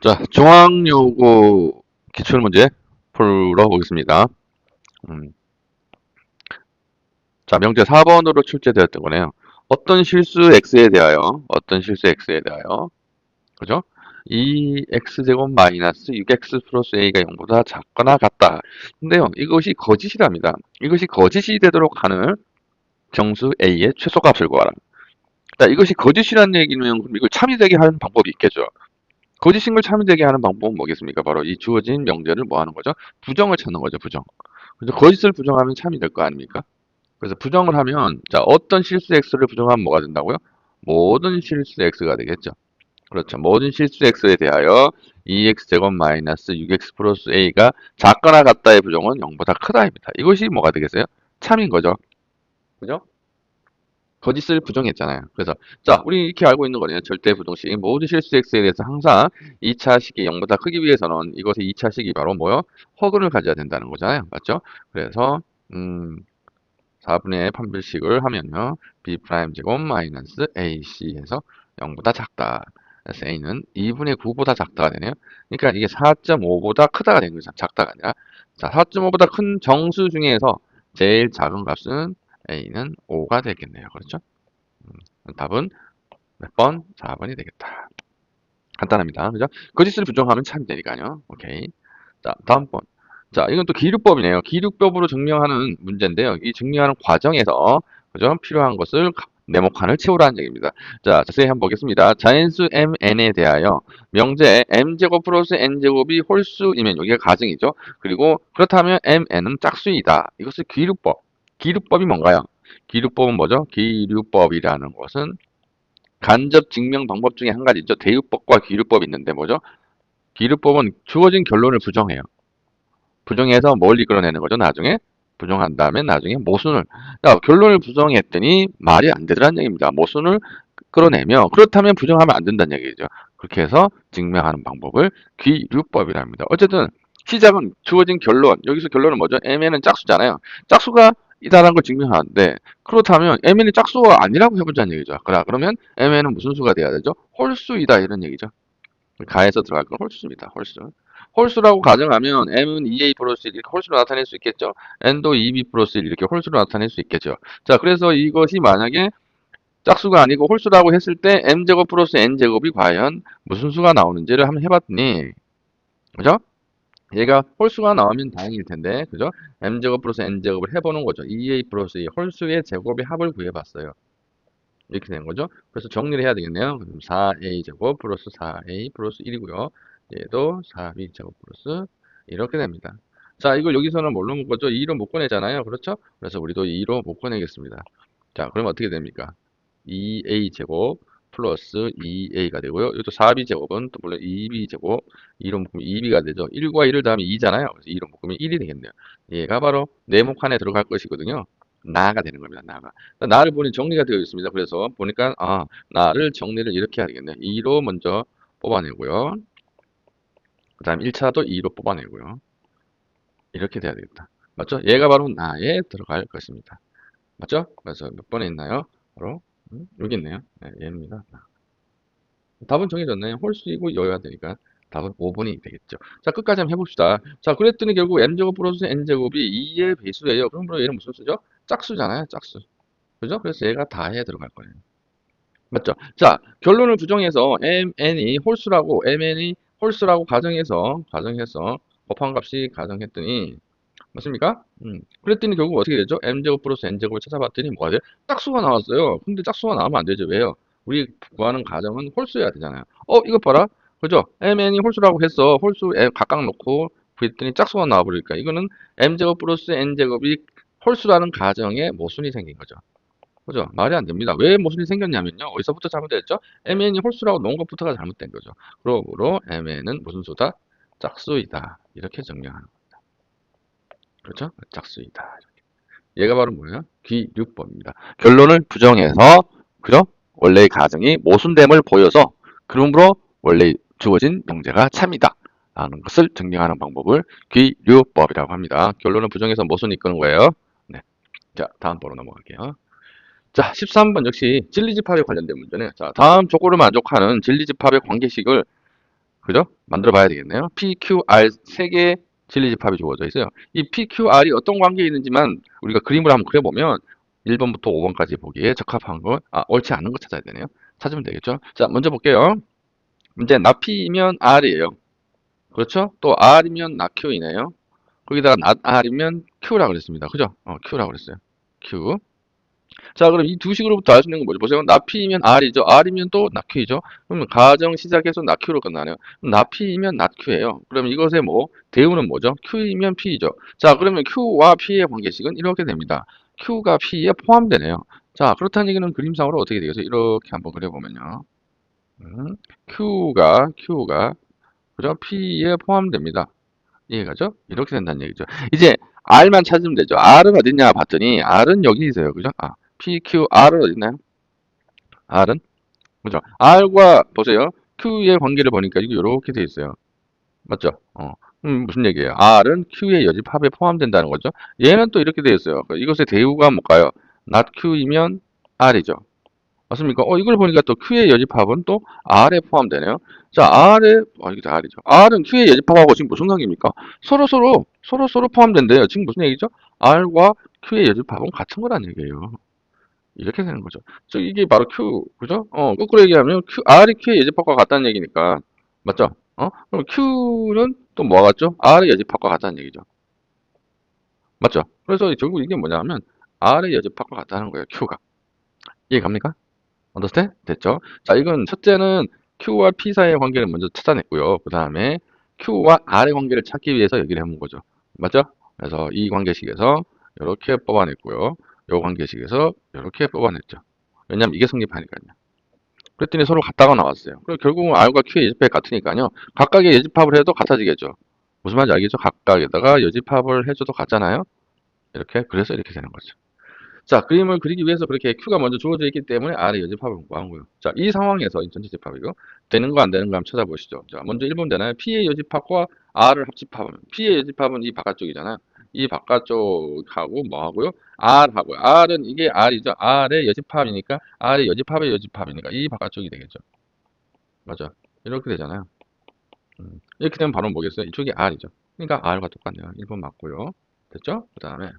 자, 중앙요구 기출문제 풀어보겠습니다. 음, 자, 명제 4번으로 출제되었던 거네요. 어떤 실수 x에 대하여, 그죠? 2x제곱 마이너스 6x 플러스 a가 0보다 작거나 같다. 근데요, 이것이 거짓이랍니다. 이것이 거짓이 되도록 하는 정수 a의 최소값을 구하라. 자, 이것이 거짓이라는 얘기는 그럼 이걸 참이 되게 하는 방법이 있겠죠. 거짓인 걸 참이 되게 하는 방법은 뭐겠습니까? 바로 이 주어진 명제를 뭐 하는 거죠? 부정을 찾는 거죠, 부정. 그래서 거짓을 부정하면 참이 될 거 아닙니까? 그래서 부정을 하면, 자, 어떤 실수 x를 부정하면 뭐가 된다고요? 모든 실수 x가 되겠죠. 그렇죠. 모든 실수 x에 대하여 2x제곱 마이너스 6x 플러스 a가 작거나 같다의 부정은 0보다 크다입니다. 이것이 뭐가 되겠어요? 참인 거죠. 그죠? 거짓을 부정했잖아요. 그래서 자, 우리 이렇게 알고 있는 거네요. 절대 부동식 모든 실수 x에 대해서 항상 2차식이 0보다 크기 위해서는 이것의 2차식이 바로 뭐요? 허근을 가져야 된다는 거잖아요. 맞죠? 그래서 4분의 판별식을 하면요. b 프라임 제곱 마이너스 ac에서 0보다 작다. 그래서 a는 2분의 9보다 작다가 되네요. 그러니까 이게 4.5보다 크다가 되는 거죠. 작다가 아니라. 자, 4.5보다 큰 정수 중에서 제일 작은 값은 a는 5가 되겠네요. 그렇죠? 답은 몇 번? 4번이 되겠다. 간단합니다. 그죠? 거짓을 부정하면 참이 되니까요. 오케이. 자, 다음 번. 자, 이건 또 기류법이네요. 기류법으로 증명하는 문제인데요. 이 증명하는 과정에서, 그죠? 필요한 것을 네모칸을 채우라는 얘기입니다. 자, 자세히 한번 보겠습니다. 자연수 mn에 대하여 명제 m제곱 플러스 n제곱이 홀수이면 여기가 가정이죠. 그리고 그렇다면 mn은 짝수이다. 이것을 기류법. 기류법이 뭔가요? 기류법은 뭐죠? 기류법이라는 것은 간접 증명 방법 중에 한 가지죠. 대유법과 기류법이 있는데 뭐죠? 기류법은 주어진 결론을 부정해요. 부정해서 뭘 이끌어내는 거죠? 나중에 부정한 다음에 나중에 모순을 결론을 부정했더니 말이 안 되더라는 얘기입니다. 모순을 끌어내며 그렇다면 부정하면 안 된다는 얘기죠. 그렇게 해서 증명하는 방법을 기류법이라 합니다. 어쨌든 시작은 주어진 결론. 여기서 결론은 뭐죠? mn은 짝수잖아요. 짝수가 이다라는 걸 증명하는데 그렇다면 mn이 짝수가 아니라고 해보자는 얘기죠. 그러면 mn은 무슨 수가 돼야 되죠? 홀수이다 이런 얘기죠. 가에서 들어갈 건 홀수입니다. 홀수. 홀수라고 가정하면 m은 2a 플러스 1 이렇게 홀수로 나타낼 수 있겠죠. n도 2b 플러스 1 이렇게 홀수로 나타낼 수 있겠죠. 자, 그래서 이것이 만약에 짝수가 아니고 홀수라고 했을 때 m제곱 플러스 n제곱이 과연 무슨 수가 나오는지를 한번 해봤더니 그죠? 얘가 홀수가 나오면 다행일 텐데 그죠? m제곱 플러스 n제곱을 해보는 거죠. 2a 플러스 2 홀수의 제곱의 합을 구해봤어요. 이렇게 되는 거죠. 그래서 정리를 해야 되겠네요. 그럼 4a 제곱 플러스 4a 플러스 1이고요. 얘도 4b 제곱 플러스 이렇게 됩니다. 자, 이걸 여기서는 뭘로 묶었죠? 2로 못 꺼내잖아요. 그렇죠? 그래서 우리도 2로 못 꺼내겠습니다. 자, 그럼 어떻게 됩니까? 2a 제곱 플러스 2a가 되고요. 이것도 4b 제곱은 또 물론 2b 제곱 2로 묶으면 2b가 되죠. 1과 1을 더하면 2잖아요. 그래서 2로 묶으면 1이 되겠네요. 얘가 바로 네모칸에 들어갈 것이거든요. 나가 되는 겁니다. 나가. 나를 보니 정리가 되어 있습니다. 그래서 보니까 나를 정리를 이렇게 해야 되겠네요. 2로 먼저 뽑아내고요. 그 다음 1차도 2로 뽑아내고요. 이렇게 돼야 되겠다. 맞죠? 얘가 바로 나에 들어갈 것입니다. 맞죠? 그래서 몇 번에 있나요? 바로 여기 있네요. 네, 얘입니다. 답은 정해졌나요? 홀수이고 여야 되니까 답은 5번이 되겠죠. 자, 끝까지 한번 해봅시다. 자, 그랬더니 결국 m제곱 플러스 n제곱이 2의 배수예요. 그럼 얘는 무슨 수죠? 짝수잖아요. 짝수. 그죠? 그래서 얘가 다에 들어갈 거예요. 맞죠? 자, 결론을 부정해서 mn이 홀수라고 mn이 홀수라고 가정해서 곱한 값이 가정했더니 맞습니까? 그랬더니 결국 어떻게 되죠? m제곱 플러스 n제곱을 찾아봤더니 뭐가 돼요? 짝수가 나왔어요. 근데 짝수가 나오면 안 되죠. 왜요? 우리 구하는 가정은 홀수여야 되잖아요. 이것 봐라. 그죠? mn이 홀수라고 했어. 홀수 각각 놓고 그랬더니 짝수가 나와버리니까 이거는 m제곱 플러스 n제곱이 홀수라는 가정에 모순이 생긴 거죠. 그죠? 말이 안 됩니다. 왜 모순이 생겼냐면요. 어디서부터 잘못됐죠? mn이 홀수라고 놓은 것부터가 잘못된 거죠. 그러므로 mn은 무슨 수다? 짝수이다. 이렇게 정리하는 겁니다. 그렇죠? 짝수이다. 얘가 바로 뭐예요? 귀류법입니다. 결론을 부정해서 그죠? 원래의 가정이 모순됨을 보여서 그러므로 원래 주어진 명제가 참이다. 라는 것을 증명하는 방법을 귀류법이라고 합니다. 결론을 부정해서 모순이 이끄는 거예요. 네. 자, 다음 번으로 넘어갈게요. 자, 13번 역시 진리집합에 관련된 문제네. 자, 다음 조건을 만족하는 진리집합의 관계식을 그죠? 만들어 봐야 되겠네요. PQR 세 개의 진리집합이 주어져 있어요. 이 PQR이 어떤 관계에 있는지만 우리가 그림을 한번 그려보면 1번부터 5번까지 보기에 적합한 거, 옳지 않은 거 찾아야 되네요. 찾으면 되겠죠? 자, 먼저 볼게요. 문제, 나 P이면 R이에요. 그렇죠? 또 R이면 나 Q이네요. 거기다가 나 R이면 Q라고 그랬습니다. 그죠? Q라고 그랬어요. Q. 자, 그럼 이 두 식으로부터 알 수 있는 건 뭐죠? 보세요. 나 P이면 R이죠. R이면 또 나 Q이죠. 그러면 가정 시작해서 나 Q로 끝나네요. 나 P이면 나 Q예요. 그럼 이것의 뭐 대우는 뭐죠? Q이면 P이죠. 자, 그러면 Q와 P의 관계식은 이렇게 됩니다. Q가 P에 포함되네요. 자, 그렇다는 얘기는 그림상으로 어떻게 되겠어요? 이렇게 한번 그려보면요. Q가 그죠? P에 포함됩니다. 이해가죠? 이렇게 된다는 얘기죠. 이제 R만 찾으면 되죠. R은 어딨냐 봤더니 R은 여기 있어요. 그죠? PQR은 어딨나요? R은? 그죠? R과 보세요. Q의 관계를 보니까 이게 이렇게 돼 있어요. 맞죠? 무슨 얘기예요? R은 Q의 여집합에 포함된다는 거죠. 얘는 또 이렇게 돼 있어요. 이것의 대우가 뭘까요? not Q이면 R이죠. 맞습니까? 이걸 보니까 또 Q의 여집합은 또 R에 포함되네요. 자, 이게 다 R이죠. R은 Q의 여집합하고 지금 무슨 관계입니까? 서로 포함된대요. 지금 무슨 얘기죠? R과 Q의 여집합은 같은 거란 얘기예요. 이렇게 되는 거죠. 이게 바로 Q, 그죠? 거꾸로 얘기하면 R이 Q의 여집합과 같다는 얘기니까. 맞죠? 그럼 Q는 또 뭐가 같죠? R의 여집합과 같다는 얘기죠. 맞죠? 그래서 결국 이게 뭐냐면 R의 여집합과 같다는 거예요, Q가. 이해 갑니까? 언더스탠? 됐죠? 자, 이건 첫째는 Q와 P 사이의 관계를 먼저 찾아냈고요. 그 다음에 Q와 R의 관계를 찾기 위해서 얘기를 해본 거죠. 맞죠? 그래서 이 관계식에서 이렇게 뽑아냈고요. 이 관계식에서 이렇게 뽑아냈죠. 왜냐면 이게 성립하니까요. 그랬더니 서로 같다가 나왔어요. 그리고 결국은 R과 Q의 여집합이 같으니까요. 각각의 여집합을 해도 같아지겠죠. 무슨 말인지 알겠죠? 각각에다가 여집합을 해줘도 같잖아요. 그래서 이렇게 되는 거죠. 자, 그림을 그리기 위해서 그렇게 Q가 먼저 주어져 있기 때문에 R의 여집합을 구한 거예요. 자, 이 상황에서 이 전체 집합이고 되는 거 안 되는 거 한번 찾아보시죠. 자, 먼저 1번 되나요? P의 여집합과 R을 합집합하면 P의 여집합은 이 바깥쪽이잖아요. 이 바깥쪽하고 뭐 하고요? R하고요. R은 이게 R이죠. R의 여집합이니까 R의 여집합의 여집합이니까 이 바깥쪽이 되겠죠. 맞아. 이렇게 되잖아요. 이렇게 되면 바로 뭐겠어요? 이쪽이 R이죠. 그러니까 R과 똑같네요. 1번 맞고요. 됐죠? 그 다음에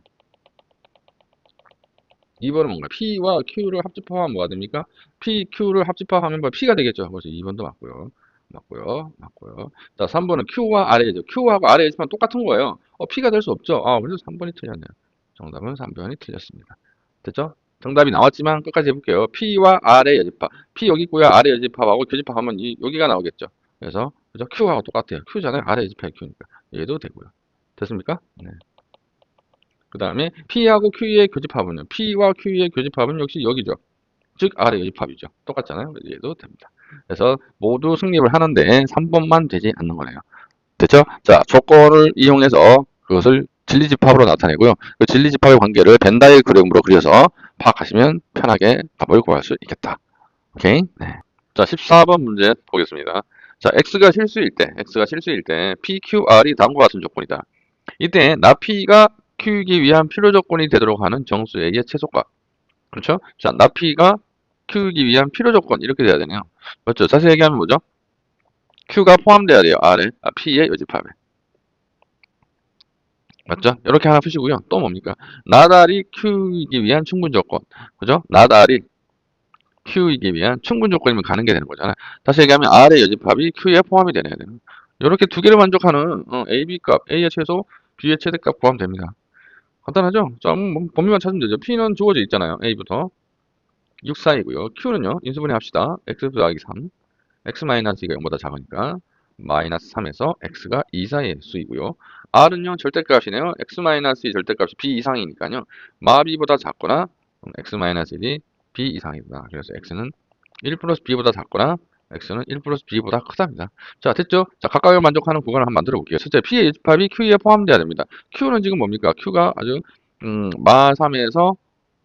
2번은 뭔가 P와 Q를 합집합하면 뭐가 됩니까? P, Q를 합집합하면 뭐 P가 되겠죠. 그래서 2번도 맞고요. 맞고요. 자, 3번은 Q와 R이죠. Q하고 R의 여집합은 똑같은 거예요. P가 될 수 없죠. 그래서 3번이 틀렸네요. 정답은 3번이 틀렸습니다. 됐죠? 정답이 나왔지만 끝까지 해볼게요. P와 R의 여집합. P 여기 있고요. R의 여집합하고 교집합하면 여기가 나오겠죠. 그래서 그죠? Q하고 똑같아요. Q잖아요. R의 여집합이 Q니까. 얘도 되고요. 됐습니까? 네. 그 다음에 P하고 Q의 교집합은요. P와 Q의 교집합은 역시 여기죠. 즉 R의 여집합이죠. 똑같잖아요. 얘도 됩니다. 그래서 모두 승립을 하는데 3번만 되지 않는 거네요. 됐죠? 자, 조건을 이용해서 그것을 진리집합으로 나타내고요. 그 진리집합의 관계를 벤다일 그림으로 그려서 파악하시면 편하게 답을 구할 수 있겠다. 오케이? 네. 자, 14번 문제 보겠습니다. 자, X가 실수일 때 PQR이 다음과 같은 조건이다. 이때 나 P가 Q이기 위한 필요 조건이 되도록 하는 정수의 최소값. 그렇죠? 자, 나 P가 Q이기 위한 필요 조건 이렇게 돼야 되네요. 맞죠? 자세히 얘기하면 뭐죠? Q가 포함돼야 돼요. P의 여집합에. 맞죠? 이렇게 하나 푸시고요. 또 뭡니까? 나달이 Q이기 위한 충분 조건. 그죠? 나달이 Q이기 위한 충분 조건이면 가는 게 되는 거잖아. 다시 얘기하면 R의 여집합이 Q에 포함이 되어야 되는. 이렇게 두 개를 만족하는 A, B 값, A의 최소, B의 최대값 구하면 됩니다. 간단하죠? 자, 범위만 찾으면 되죠. P는 주어져 있잖아요. A부터 6, 4이고요. Q는요. 인수분해 합시다. X 더하기 3. X-2가 0보다 작으니까 마이너스 3에서 X가 2 사이의 수이고요. R은요. 절대값이네요. X-2 절대값이 B 이상이니까요. 마 B보다 작거나 X-1이 B 이상이다. 그래서 X는 1 플러스 B보다 작거나 X는 1 플러스 B보다 크답니다. 자, 됐죠? 자, 각각을 만족하는 구간을 한번 만들어 볼게요. 첫째, P의 여집합이 Q에 포함되어야 됩니다. Q는 지금 뭡니까? Q가 아주 마 3에서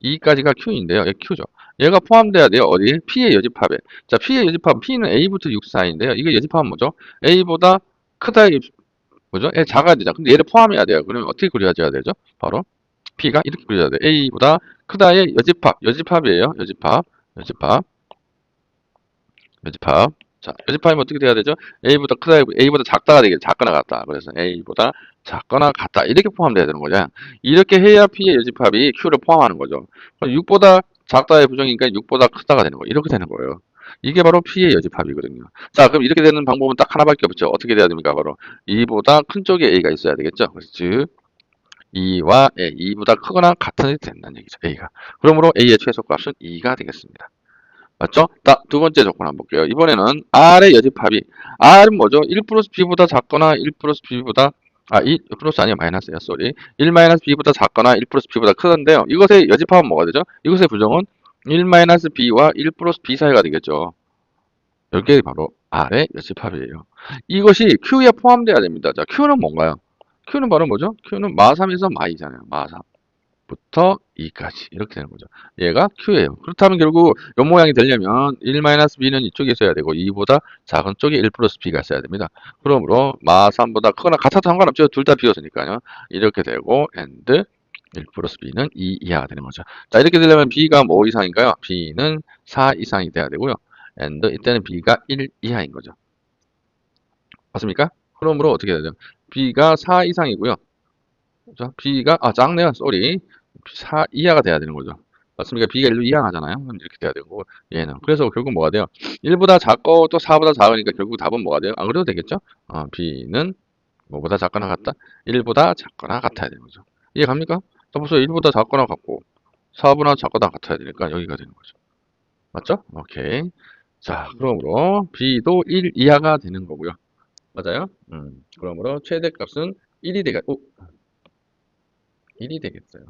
2까지가 Q인데요. 얘 Q죠. 얘가 포함돼야 돼요. 어디? P의 여집합에. 자, P의 여집합, P는 A부터 6 사이인데요. 이거 여집합은 뭐죠? A보다 크다, 뭐죠? 얘 작아야 되죠. 근데 얘를 포함해야 돼요. 그러면 어떻게 그려져야 되죠? 바로 P가 이렇게 그려야 돼요. A보다 크다의 여집합. 여집합이에요. 여집합. 자, 여집합이면 어떻게 돼야 되죠? A보다 크다, A보다 작다가 되겠죠. 작거나 같다. 그래서 A보다 작거나 같다. 이렇게 포함돼야 되는 거죠. 이렇게 해야 P의 여집합이 Q를 포함하는 거죠. 6보다 작다의 부정이니까 6보다 크다가 되는 거예요. 이렇게 되는 거예요. 이게 바로 P의 여집합이거든요. 자, 그럼 이렇게 되는 방법은 딱 하나밖에 없죠. 어떻게 돼야 됩니까? 바로 2보다 큰 쪽에 A가 있어야 되겠죠. 그래서 즉 2와 A, 2보다 크거나 같은 이 된다는 얘기죠. A가. 그러므로 A의 최소값은 2가 되겠습니다. 맞죠? 두 번째 조건 한번 볼게요. 이번에는 R의 여집합이, R은 뭐죠? 1 플러스 B보다 작거나 1 플러스 B보다, 1 플러스 아니야, 마이너스야, 쏘리. 1 마이너스 B보다 작거나 1 플러스 B보다 크던데요. 이것의 여집합은 뭐가 되죠? 이것의 부정은 1 마이너스 B와 1 플러스 B 사이가 되겠죠. 이게 바로 R의 여집합이에요. 이것이 Q에 포함되어야 됩니다. 자, Q는 뭔가요? Q는 바로 뭐죠? Q는 마3에서 마2잖아요. 마3. 부터 2까지 이렇게 되는 거죠. 얘가 Q예요. 그렇다면 결국 이 모양이 되려면 1-B는 이쪽에 있어야 되고 2보다 작은 쪽에 1 플러스 B가 있어야 됩니다. 그러므로 마3보다 크거나 같아도 상관없죠. 둘 다 비었으니까요. 이렇게 되고 and 1 플러스 B는 2 이하가 되는 거죠. 자, 이렇게 되려면 B가 뭐 이상인가요? B는 4 이상이 돼야 되고요. and 이때는 B가 1 이하인 거죠. 맞습니까? 그러므로 어떻게 해야 되죠? B가 4 이상이고요. 그죠? B가, 작네요. 쏘리. 4 이하가 돼야 되는 거죠. 맞습니까? B가 1로 이항하잖아요. 그럼 이렇게 돼야 되고, 얘는. 그래서 결국 뭐가 돼요? 1보다 작고 또 4보다 작으니까 결국 답은 뭐가 돼요? 안 그래도 되겠죠? B는 뭐보다 작거나 같다? 1보다 작거나 같아야 되는 거죠. 이해 갑니까? 벌써 1보다 작거나 같고, 4보다 작거나 같아야 되니까 여기가 되는 거죠. 맞죠? 오케이. 자, 그러므로 B도 1 이하가 되는 거고요. 맞아요? 그러므로 최대값은 1이 되겠고, 1이 되겠어요.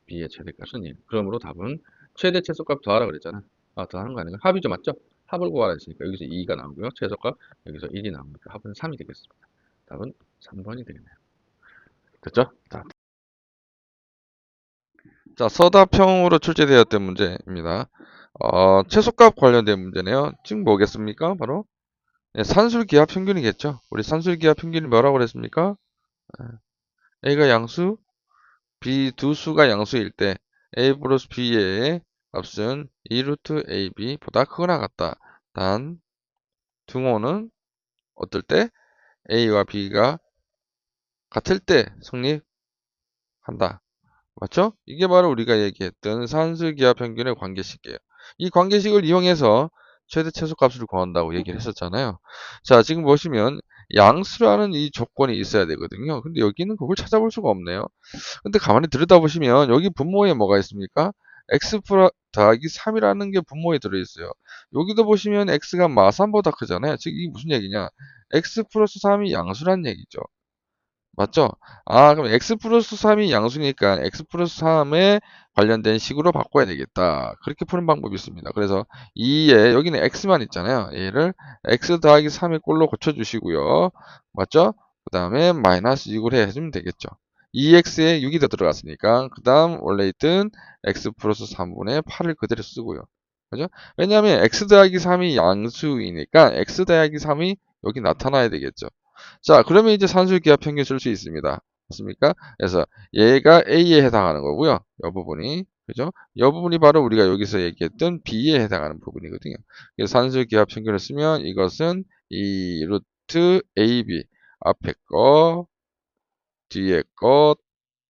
B의 최대값은 1. 그러므로 답은 최대 최소값 더하라 그랬잖아. 더하는 거 아닌가? 합이죠, 맞죠? 합을 구하라 했으니까 여기서 2가 나오고요. 최소값 여기서 1이 나오니까 합은 3이 되겠습니다. 답은 3번이 되겠네요. 됐죠? 자, 서답형으로 출제되었던 문제입니다. 최소값 관련된 문제네요. 지금 뭐겠습니까? 바로 산술기하 평균이겠죠. 우리 산술기하 평균이 뭐라고 그랬습니까? A가 양수, B 두 수가 양수일 때 A 플러스 B의 값은 2루트 AB보다 크거나 같다. 단 등호는 어떨 때? A와 B가 같을 때 성립한다. 맞죠? 이게 바로 우리가 얘기했던 산술기하 평균의 관계식이에요. 이 관계식을 이용해서 최대 최소값을 구한다고 얘기를 했었잖아요. 자, 지금 보시면 양수라는 이 조건이 있어야 되거든요. 근데 여기는 그걸 찾아볼 수가 없네요. 근데 가만히 들여다보시면 여기 분모에 뭐가 있습니까? x 더하기 3이라는 게 분모에 들어있어요. 여기도 보시면 x가 마3보다 크잖아요. 즉 이게 무슨 얘기냐? x 플러스 3이 양수란 얘기죠. 맞죠? 그럼 x 플러스 3이 양수니까 x 플러스 3에 관련된 식으로 바꿔야 되겠다. 그렇게 푸는 방법이 있습니다. 그래서 2에 여기는 x만 있잖아요. 얘를 x 더하기 3의 꼴로 고쳐주시고요. 맞죠? 그 다음에 마이너스 6을 해주면 되겠죠. 2x에 6이 더 들어갔으니까 그 다음 원래 있던 x 플러스 3분의 8을 그대로 쓰고요. 그죠? 왜냐하면 x 더하기 3이 양수이니까 x 더하기 3이 여기 나타나야 되겠죠. 자, 그러면 이제 산술기하 평균 쓸 수 있습니다. 맞습니까? 그래서 얘가 A에 해당하는 거고요. 이 부분이. 그죠? 이 부분이 바로 우리가 여기서 얘기했던 B에 해당하는 부분이거든요. 그래서 산술기하 평균을 쓰면 이것은 이 루트 AB 앞에 거, 뒤에 거,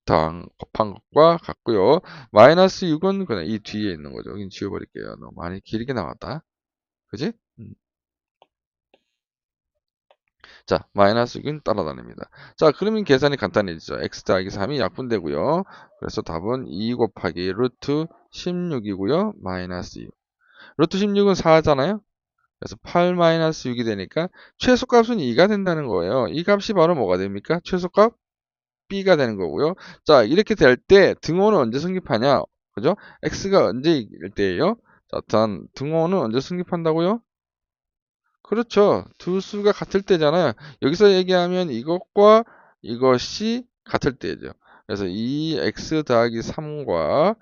곱한 것과 같고요. 마이너스 6은 그냥 이 뒤에 있는 거죠. 여긴 지워버릴게요. 너무 많이 길게 나왔다. 그지? 자, 마이너스 6은 따라다닙니다. 자, 그러면 계산이 간단해지죠. x 더하기 3이 약분되고요. 그래서 답은 2 곱하기 루트 16이고요. 마이너스 6. 루트 16은 4잖아요. 그래서 8 마이너스 6이 되니까 최소값은 2가 된다는 거예요. 이 값이 바로 뭐가 됩니까? 최소값 B가 되는 거고요. 자, 이렇게 될 때 등호는 언제 성립하냐? 그죠? x가 언제일 때예요? 자, 단 등호는 언제 성립한다고요? 그렇죠. 두 수가 같을 때잖아요. 여기서 얘기하면 이것과 이것이 같을 때죠. 그래서 이 x 더하기 3과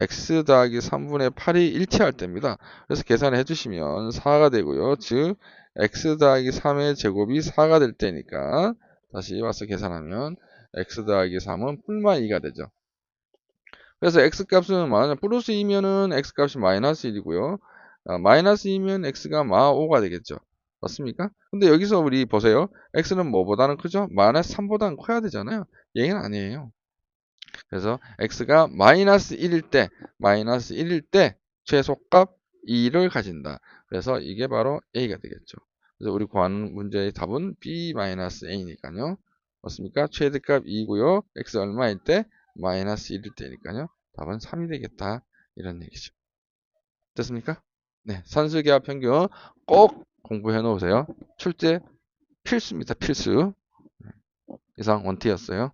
x 더하기 3분의 8이 일치할 때입니다. 그래서 계산을 해주시면 4가 되고요. 즉 x 더하기 3의 제곱이 4가 될 때니까 다시 와서 계산하면 x 더하기 3은 뿔마 2가 되죠. 그래서 x 값은 만약 플러스 2면은 x 값이 마이너스 1이고요. 마이너스 2면 x가 마 5가 되겠죠. 맞습니까? 근데 여기서 우리 보세요. x는 뭐보다는 크죠? 마이너스 3보다는 커야 되잖아요. 얘는 아니에요. 그래서 x가 마이너스 1일 때 최소값 2를 가진다. 그래서 이게 바로 a가 되겠죠. 그래서 우리 구하는 문제의 답은 b-a니까요. 맞습니까? 최대값 2고요. x 얼마일 때? 마이너스 1일 때니까요. 답은 3이 되겠다. 이런 얘기죠. 됐습니까? 네, 산수기하 평균 꼭 공부해 놓으세요. 출제 필수입니다. 필수. 이상 원티였어요.